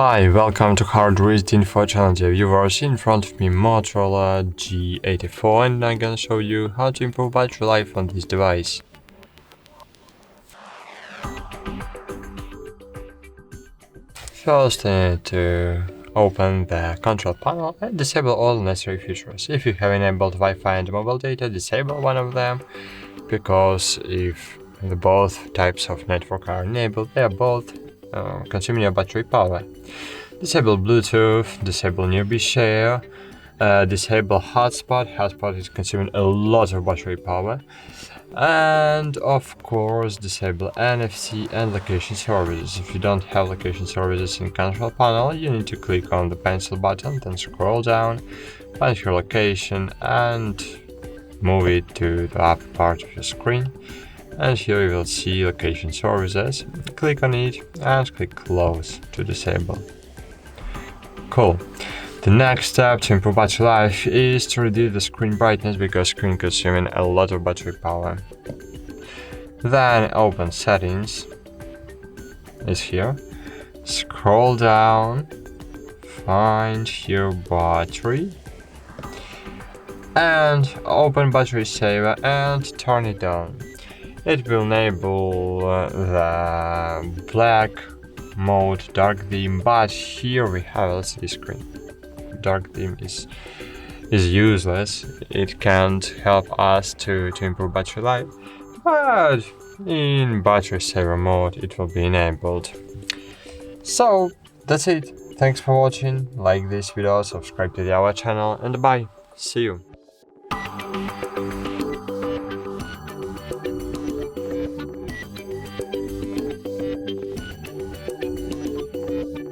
Hi, welcome to Hard Reset Info channel, dear viewers. In front of me Motorola G84 and I'm gonna show you how to improve battery life on this device. First I need to open the control panel and disable all necessary features. If you have enabled Wi-Fi and mobile data, disable one of them, because if the both types of network are enabled, they are both consuming your battery power. Disable Bluetooth, disable nearby share, disable hotspot. Hotspot is consuming a lot of battery power. And of course, disable NFC and location services. If you don't have location services in control panel, you need to click on the pencil button, then scroll down, find your location and move it to the upper part of your screen. And here you will see location services. Click on it and click close to disable. Cool. The next step to improve battery life is to reduce the screen brightness, because screen consuming a lot of battery power. Then open settings, is here, scroll down, find your battery and open battery saver and turn it on. It will enable the black mode dark theme, but here we have LCD screen. Dark theme is useless. It can't help us to improve battery life, but in battery saver mode it will be enabled. So that's it. Thanks for watching. Like this video, subscribe to our channel, and bye. See you.